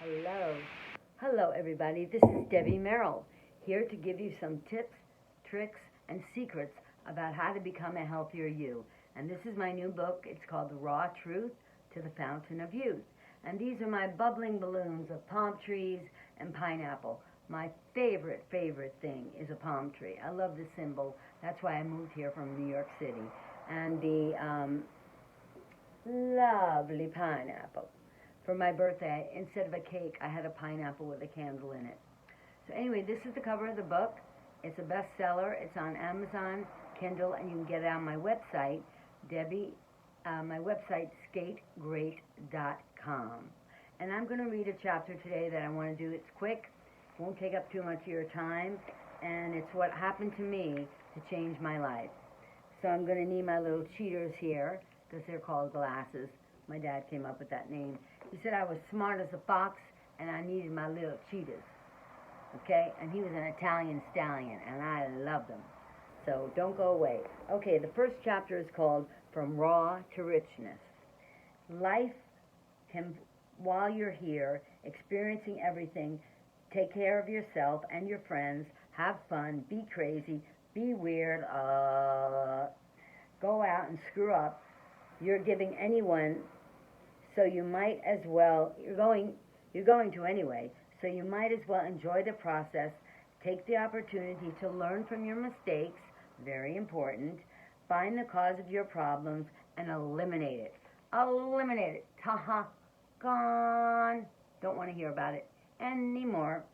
Hello. Hello, everybody. This is Debbie Merrill, here to give you some tips, tricks, and secrets about how to become a healthier you. And this is my new book. It's called The Raw Truth to the Fountain of Youth. And these are my bubbling balloons of palm trees and pineapple. My favorite thing is a palm tree. I love the symbol. That's why I moved here from New York City. And the lovely pineapple. For my birthday, instead of a cake, I had a pineapple with a candle in it. So anyway, this is the cover of the book. It's a bestseller. It's on Amazon, Kindle, and you can get it on my website, my website, skategreat.com. And I'm going to read a chapter today that I want to do. It's quick, won't take up too much of your time, and it's what happened to me to change my life. So I'm going to need my little cheaters here, because they're called glasses. My dad came up with that name. He said I was smart as a fox and I needed my little cheetahs. Okay? And he was an Italian stallion and I loved him. So don't go away. Okay, the first chapter is called From Raw to Richness. Life can, while you're here, experiencing everything, take care of yourself and your friends, have fun, be crazy, be weird, go out and screw up. You're giving anyone, so you might as well, you're going to anyway, so you might as well enjoy the process, take the opportunity to learn from your mistakes, very important, find the cause of your problems, and eliminate it. Eliminate it. Ta-ha. Gone. Don't want to hear about it anymore.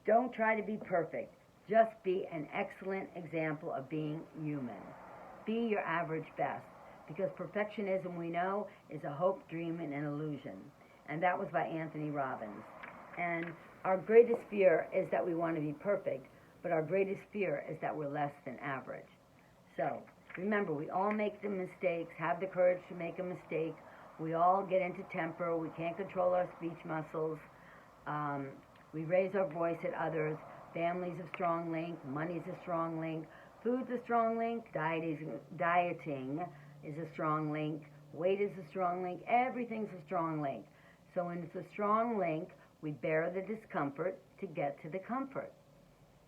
Don't try to be perfect. Just be an excellent example of being human. Be your average best, because perfectionism, we know, is a hope, dream, and an illusion. And that was by Anthony Robbins. And our greatest fear is that we want to be perfect, but our greatest fear is that we're less than average. So remember, we all make the mistakes, have the courage to make a mistake. We all get into temper. We can't control our speech muscles. We raise our voice at others. Family's a strong link. Money's a strong link. Food's a strong link. Dieting is a strong link. Weight is a strong link. Everything's a strong link. So when it's a strong link, we bear the discomfort to get to the comfort.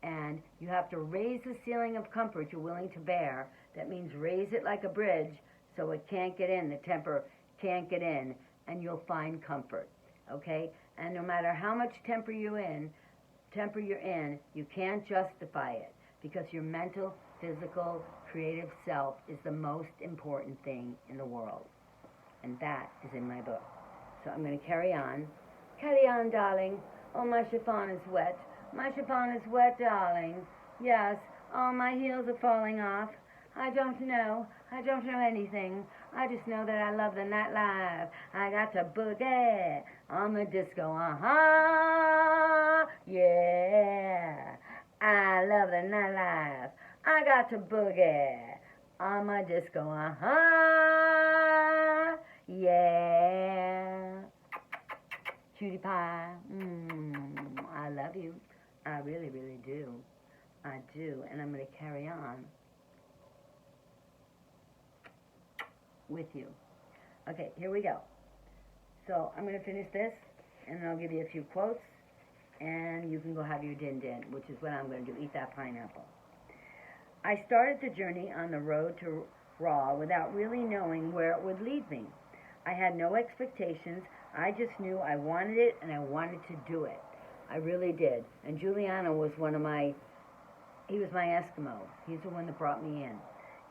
And you have to raise the ceiling of comfort you're willing to bear. That means raise it like a bridge so it can't get in. The temper can't get in, and you'll find comfort. Okay? And no matter how much temper you're in, you can't justify it, because your mental, physical, creative self is the most important thing in the world. And that is in my book. So I'm going to carry on. Carry on, darling. Oh, my chiffon is wet. My chiffon is wet, darling. Yes. Oh, my heels are falling off. I don't know. I don't know anything. I just know that I love the nightlife. I got to boogie on the disco. Yeah. I love the nightlife. I got to boogie on my disco. Yeah. Cutie pie. I love you. I really, really do. I do. And I'm going to carry on with you. Okay, here we go. So I'm going to finish this, and then I'll give you a few quotes, and you can go have your din-din, which is what I'm going to do, eat that pineapple. I started the journey on the road to raw without really knowing where it would lead me. I had no expectations. I just knew I wanted it, and I wanted to do it. I really did. And Giuliano was he was my Eskimo. He's the one that brought me in.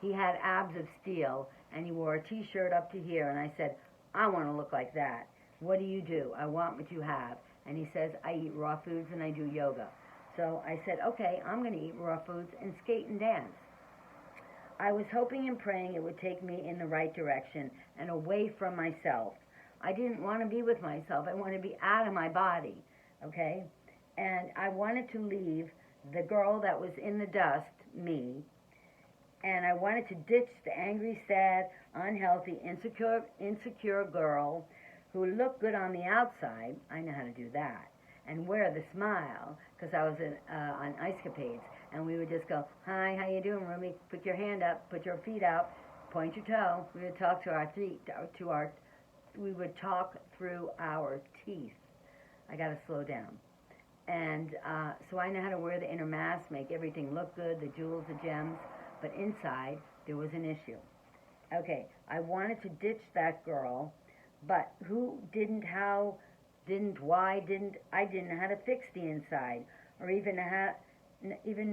He had abs of steel, and he wore a T-shirt up to here, and I said, I want to look like that. What do? I want what you have. And he says, I eat raw foods and I do yoga. So I said, okay, I'm going to eat raw foods and skate and dance. I was hoping and praying it would take me in the right direction and away from myself. I didn't want to be with myself. I wanted to be out of my body, okay? And I wanted to leave the girl that was in the dust, me, and I wanted to ditch the angry, sad, unhealthy, insecure girl who looked good on the outside. I know how to do that. And wear the smile, because I was on Ice Capades, and we would just go, hi, how you doing, Ruby? Put your hand up, put your feet out, point your toe. We would talk to our feet, to our we would talk through our teeth. I got to slow down. And so I know how to wear the inner mask, make everything look good, the jewels, the gems, but inside there was an issue. Okay, I wanted to ditch that girl, but who didn't, how didn't, why didn't, I didn't know how to fix the inside, or even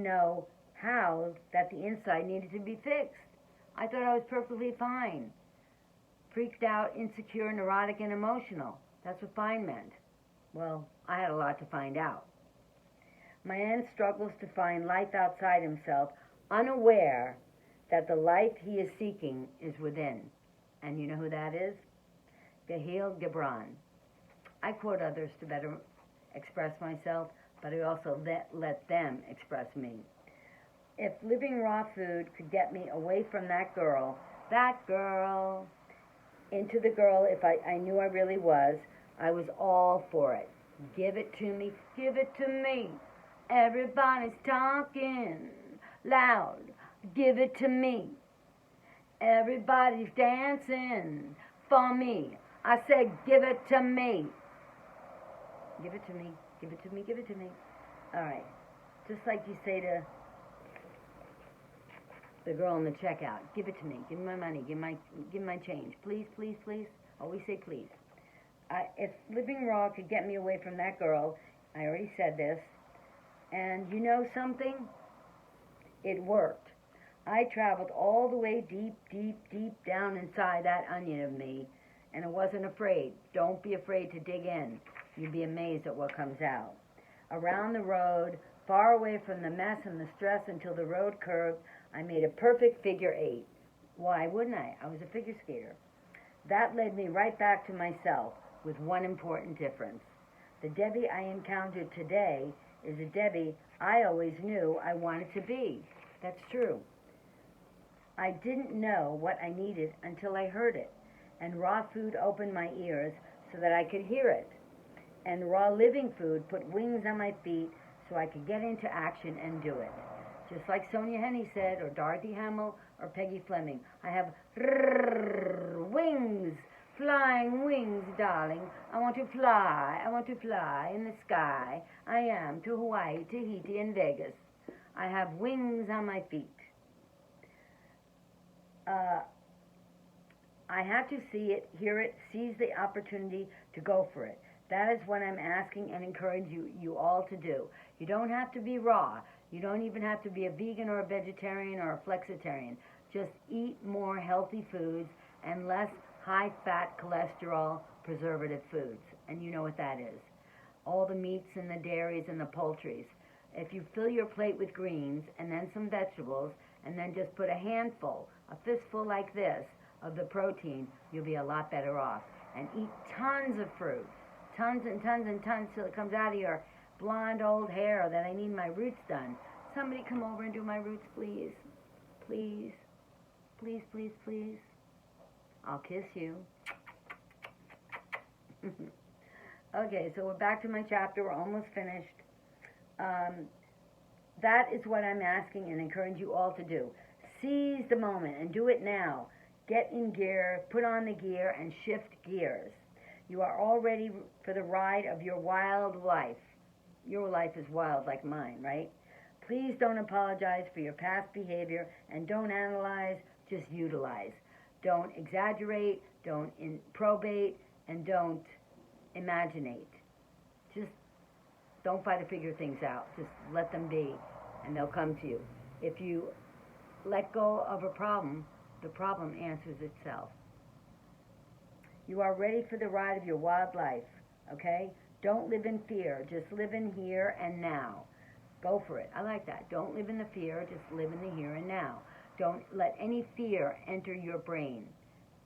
know how that the inside needed to be fixed. I thought I was perfectly fine. Freaked out, insecure, neurotic, and emotional. That's what fine meant. Well, I had a lot to find out. My man struggles to find life outside himself, unaware that the life he is seeking is within. And you know who that is? Gahil Gibran. I quote others to better express myself, but I also let them express me. If living raw food could get me away from that girl, into the girl if I knew I really was, I was all for it. Give it to me, give it to me. Everybody's talking loud, give it to me. Everybody's dancing for me. I said, give it to me. Give it to me, give it to me, give it to me. All right, just like you say to the girl in the checkout, give it to me, give me my money, give my change. Please, please, please. Always say please. If living raw could get me away from that girl, I already said this, and you know something? It worked. I traveled all the way deep, deep, deep down inside that onion of me, and I wasn't afraid. Don't be afraid to dig in. You'd be amazed at what comes out. Around the road, far away from the mess and the stress until the road curved, I made a perfect figure 8. Why wouldn't I? I was a figure skater. That led me right back to myself with one important difference. The Debbie I encountered today is a Debbie I always knew I wanted to be. That's true. I didn't know what I needed until I heard it, and raw food opened my ears so that I could hear it. And raw living food put wings on my feet so I could get into action and do it. Just like Sonia Henney said, or Dorothy Hamill, or Peggy Fleming, I have wings, flying wings, darling. I want to fly in the sky. I am to Hawaii, Tahiti, and Vegas. I have wings on my feet. I have to see it, hear it, seize the opportunity to go for it. That is what I'm asking and encouraging you all to do. You don't have to be raw. You don't even have to be a vegan or a vegetarian or a flexitarian. Just eat more healthy foods and less high-fat, cholesterol, preservative foods. And you know what that is. All the meats and the dairies and the poultries. If you fill your plate with greens and then some vegetables and then just put a handful, a fistful like this, of the protein, you'll be a lot better off. And eat tons of fruit. Tons and tons and tons till it comes out of your blonde old hair that I need my roots done. Somebody come over and do my roots, please. Please. Please, please, please. I'll kiss you. Okay, so we're back to my chapter. We're almost finished. That is what I'm asking and encourage you all to do. Seize the moment and do it now. Get in gear, put on the gear, and shift gears. You are all ready for the ride of your wild life. Your life is wild like mine, right? Please don't apologize for your past behavior and don't analyze, just utilize. Don't exaggerate, don't probate, and don't imaginate. Just don't try to figure things out. Just let them be, and they'll come to you. If you let go of a problem, the problem answers itself. You are ready for the ride of your wild life, okay? Don't live in fear. Just live in here and now. Go for it. I like that. Don't live in the fear. Just live in the here and now. Don't let any fear enter your brain.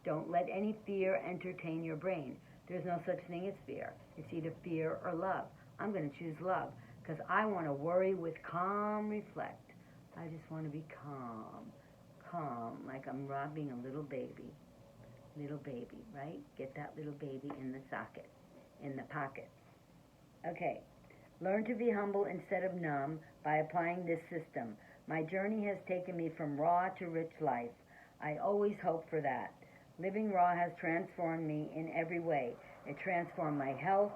Don't let any fear entertain your brain. There's no such thing as fear. It's either fear or love. I'm going to choose love because I want to worry with calm reflect. I just want to be calm, like I'm robbing a little baby. Little baby, right? Get that little baby in the socket, in the pocket. Okay. Learn to be humble instead of numb by applying this system. My journey has taken me from raw to rich life. I always hope for that. Living raw has transformed me in every way. It transformed my health,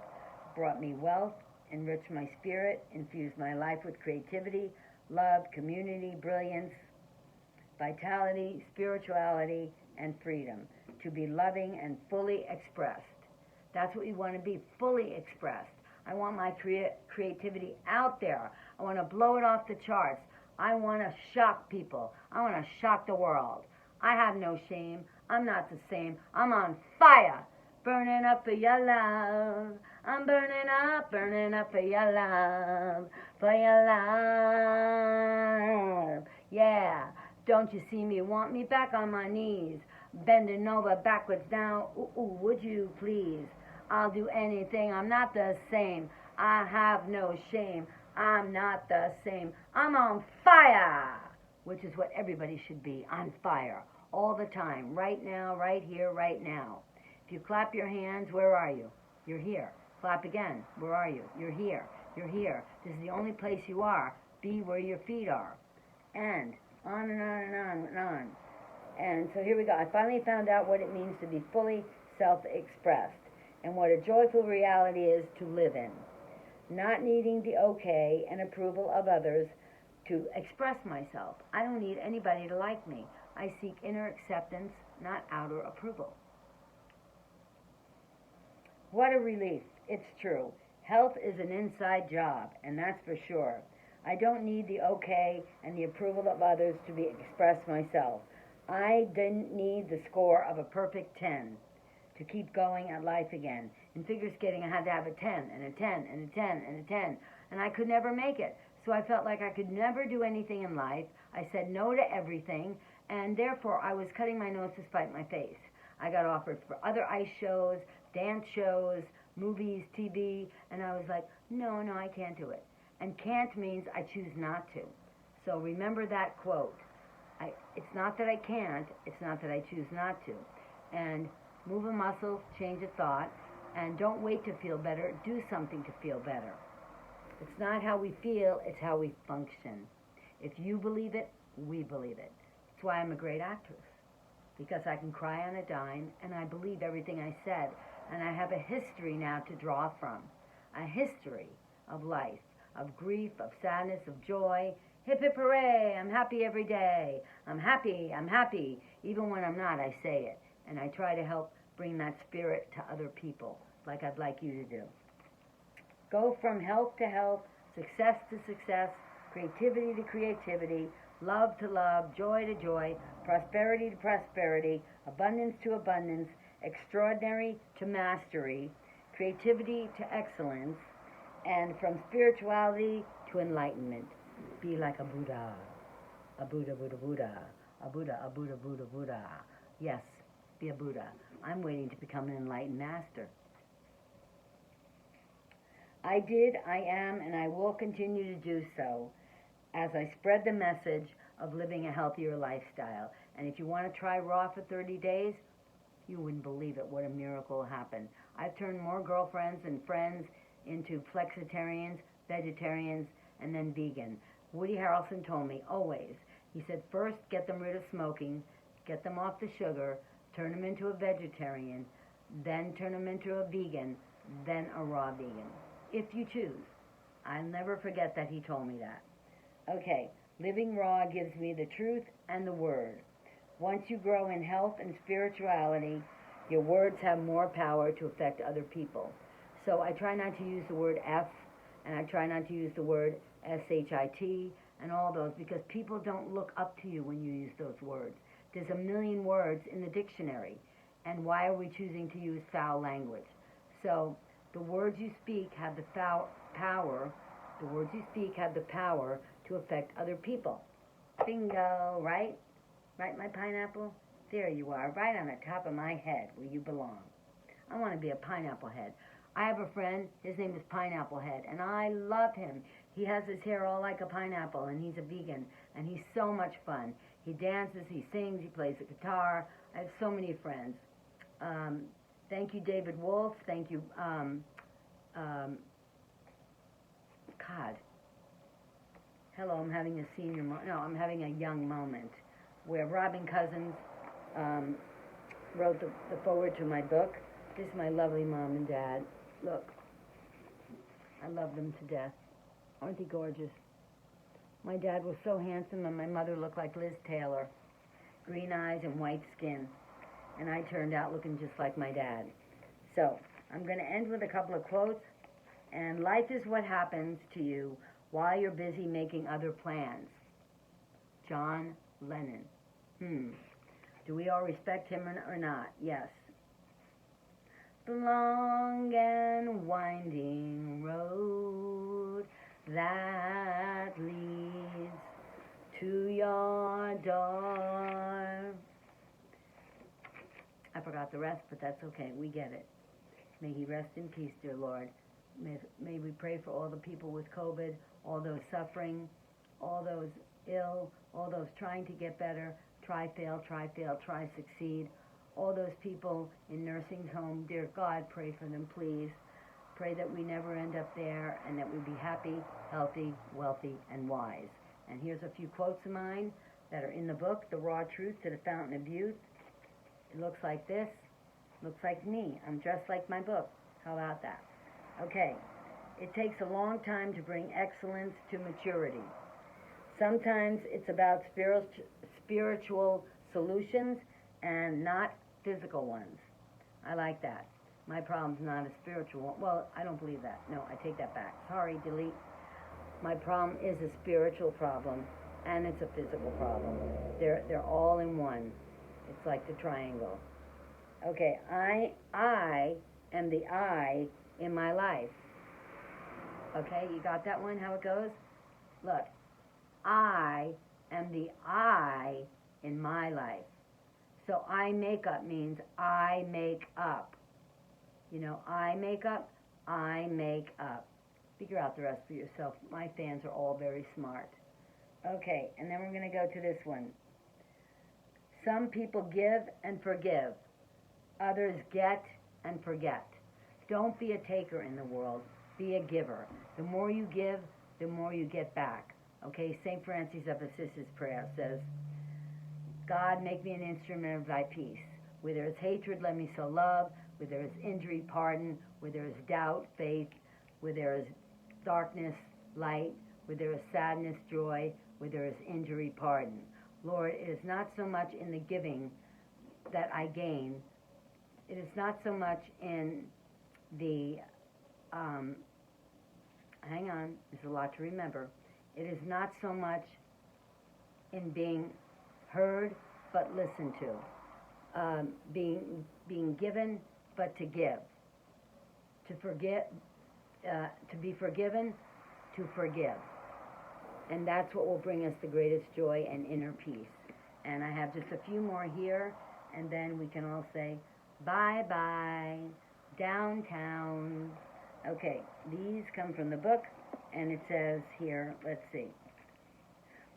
brought me wealth, enriched my spirit, infused my life with creativity, love, community, brilliance, vitality, spirituality, and freedom. To be loving and fully expressed. That's what you want to be, fully expressed. I want my creativity out there. I want to blow it off the charts. I want to shock people. I want to shock the world. I have no shame. I'm not the same. I'm on fire. Burning up for your love. I'm burning up for your love. For your love. Yeah. Don't you see me? Want me back on my knees. Bending over backwards now. Ooh, ooh, would you please? I'll do anything. I'm not the same. I have no shame. I'm not the same. I'm on fire. Which is what everybody should be. On fire. All the time. Right now, right here, right now. If you clap your hands, where are you? You're here. Clap again. Where are you? You're here. You're here. This is the only place you are. Be where your feet are. And on and on and on and on. And so here we go. I finally found out what it means to be fully self-expressed and what a joyful reality is to live in. Not needing the okay and approval of others to express myself. I don't need anybody to like me. I seek inner acceptance, not outer approval. What a relief. It's true. Health is an inside job, and that's for sure. I don't need the okay and the approval of others to express myself. I didn't need the score of a perfect 10 to keep going at life again. In figure skating, I had to have a 10 and a 10 and a 10 and a 10, and I could never make it. So I felt like I could never do anything in life. I said no to everything, and therefore I was cutting my nose to spite my face. I got offered for other ice shows, dance shows, movies, TV, and I was like, no, I can't do it. And can't means I choose not to. So remember that quote. It's not that I can't, it's not that I choose not to. And move a muscle, change a thought, and don't wait to feel better, do something to feel better. It's not how we feel, it's how we function. If you believe it, we believe it. That's why I'm a great actress. Because I can cry on a dime, and I believe everything I said. And I have a history now to draw from. A history of life, of grief, of sadness, of joy. Hip hip hooray, I'm happy every day. I'm happy. Even when I'm not, I say it. And I try to help bring that spirit to other people, like I'd like you to do. Go from health to health, success to success, creativity to creativity, love to love, joy to joy, prosperity to prosperity, abundance to abundance, extraordinary to mastery, creativity to excellence, and from spirituality to enlightenment. Be like a Buddha. A Buddha, Buddha, Buddha. A Buddha, a Buddha, Buddha, Buddha. Yes, be a Buddha. I'm waiting to become an enlightened master. I did, I am, and I will continue to do so as I spread the message of living a healthier lifestyle. And if you want to try raw for 30 days, you wouldn't believe it, what a miracle will happen. I've turned more girlfriends and friends into flexitarians, vegetarians, and then vegan. Woody Harrelson told me, always, he said, first get them rid of smoking, get them off the sugar, turn them into a vegetarian, then turn them into a vegan, then a raw vegan, if you choose. I'll never forget that he told me that. Okay, living raw gives me the truth and the word. Once you grow in health and spirituality, your words have more power to affect other people. So I try not to use the word F, and I try not to use the word SHIT and all those, because people don't look up to you when you use those words. There's a million words in the dictionary, and why are we choosing to use foul language? So the words you speak have the power. The words you speak have the power to affect other people. Bingo, right? Right, my pineapple? There you are, right on the top of my head where you belong. I want to be a pineapple head. I have a friend, his name is Pineapple Head, and I love him. He has his hair all like a pineapple, and he's a vegan, and he's so much fun. He dances, he sings, he plays the guitar. I have so many friends. Thank you, David Wolf. Thank you, God. Hello, I'm having a I'm having a young moment where Robin Cousins wrote the foreword to my book. This is my lovely mom and dad. Look, I love them to death. Aren't they gorgeous? My dad was so handsome, and my mother looked like Liz Taylor. Green eyes and white skin. And I turned out looking just like my dad. So, I'm going to end with a couple of quotes. And life is what happens to you while you're busy making other plans. John Lennon. Do we all respect him or not? Yes. The long and winding road that leads to your door. I forgot the rest, but that's okay. We get it. May he rest in peace, dear Lord. May we pray for all the people with COVID, all those suffering, all those ill, all those trying to get better, try, fail, try, succeed. All those people in nursing home, dear God, pray for them, please. Pray that we never end up there and that we be happy, healthy, wealthy, and wise. And here's a few quotes of mine that are in the book, The Raw Truth to the Fountain of Youth. It looks like this. Looks like me. I'm dressed like my book. How about that? Okay. It takes a long time to bring excellence to maturity. Sometimes it's about spiritual solutions and not physical ones. I like that. My problem's not a spiritual one. Well, I don't believe that. No, I take that back. Sorry, delete. My problem is a spiritual problem, and it's a physical problem. They're all in one. It's like the triangle. Okay, I am the I in my life. Okay, you got that one, how it goes? Look, I am the I in my life. So I make up means I make up. You know, I make up, I make up. Figure out the rest for yourself. My fans are all very smart. Okay, and then we're going to go to this one. Some people give and forgive. Others get and forget. Don't be a taker in the world. Be a giver. The more you give, the more you get back. Okay, St. Francis of Assisi's prayer says, God, make me an instrument of thy peace. Where there is hatred, let me sow love. Where there is injury, pardon. Where there is doubt, faith. Where there is darkness, light. Where there is sadness, joy. Where there is injury, pardon. Lord, it is not so much in the giving that I gain. It is not so much in the, hang on, there's a lot to remember. It is not so much in being heard, but listened to. Being given, but to give. To forget, to be forgiven, to forgive. And that's what will bring us the greatest joy and inner peace. And I have just a few more here, and then we can all say, bye-bye, downtown. Okay, these come from the book, and it says here, let's see.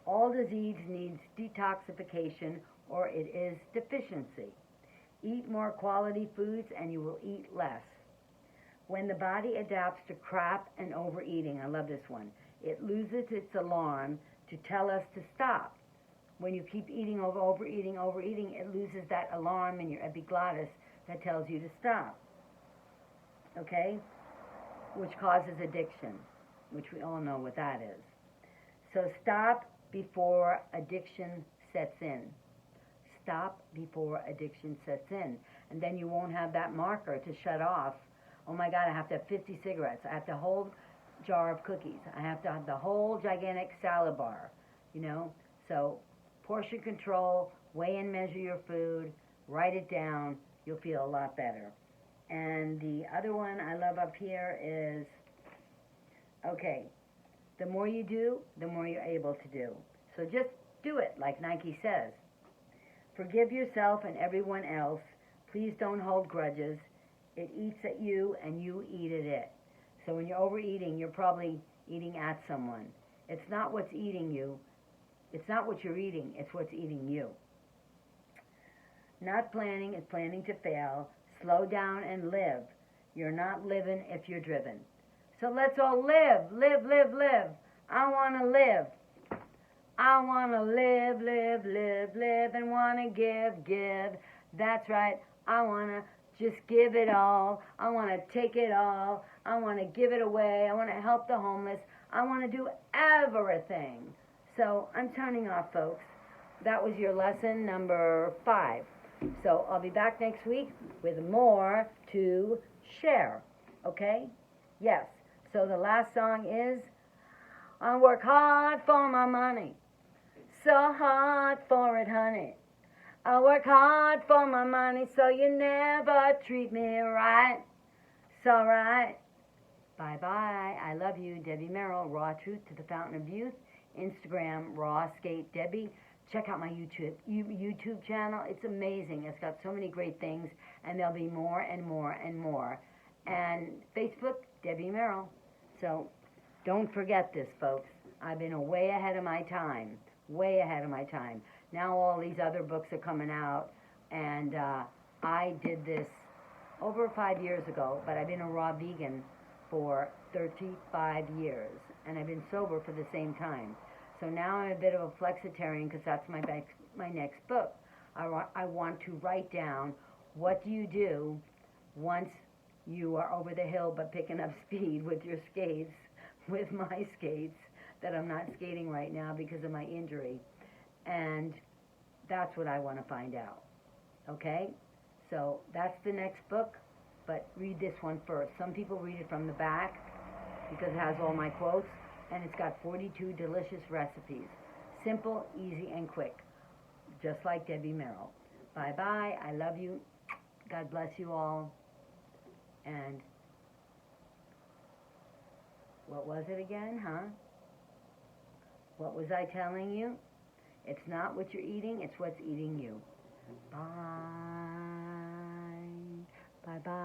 All disease needs detoxification, or it is deficiency. Eat more quality foods, and you will eat less. When the body adapts to crap and overeating, I love this one, it loses its alarm to tell us to stop. When you keep eating overeating, it loses that alarm in your epiglottis that tells you to stop. Okay? Which causes addiction, which we all know what that is. So stop before addiction sets in. Stop before addiction sets in. And then you won't have that marker to shut off. Oh my God, I have to have 50 cigarettes. I have to hold jar of cookies. I have to have the whole gigantic salad bar, you know. So portion control, weigh and measure your food, write it down, you'll feel a lot better. And the other one I love up here is, okay, the more you do, the more you're able to do. So just do it, like Nike says. Forgive yourself and everyone else. Please don't hold grudges. It eats at you and you eat at it. So when you're overeating, you're probably eating at someone. It's not what's eating you. It's not what you're eating. It's what's eating you. Not planning is planning to fail. Slow down and live. You're not living if you're driven. So let's all live. Live, live, live. I want to live. I want to live, live, live, live, and want to give, give. That's right. I want to just give it all. I want to take it all. I want to give it away. I want to help the homeless. I want to do everything. So I'm turning off, folks. That was your lesson number 5. So I'll be back next week with more to share. Okay? Yes. So the last song is, I work hard for my money. So hard for it, honey. I work hard for my money, so you never treat me right. It's alright. Bye-bye. I love you, Debbie Merrill, Raw Truth to the Fountain of Youth. Instagram, Raw Skate Debbie. Check out my YouTube channel. It's amazing. It's got so many great things, and there'll be more and more and more. And Facebook, Debbie Merrill. So don't forget this, folks. I've been way ahead of my time. Way ahead of my time. Now all these other books are coming out, and I did this over 5 years ago, but I've been a raw vegan for 35 years, and I've been sober for the same time. So now I'm a bit of a flexitarian because that's my next book. I want to write down what do you do once you are over the hill but picking up speed with your skates, with my skates, that I'm not skating right now because of my injury. And that's what I want to find out. Okay? So that's the next book, but read this one first. Some people read it from the back because it has all my quotes, and it's got 42 delicious recipes. Simple, easy, and quick. Just like Debbie Merrill. Bye-bye. I love you. God bless you all. And what was it again, huh? What was I telling you? It's not what you're eating, it's what's eating you. Bye. Bye-bye.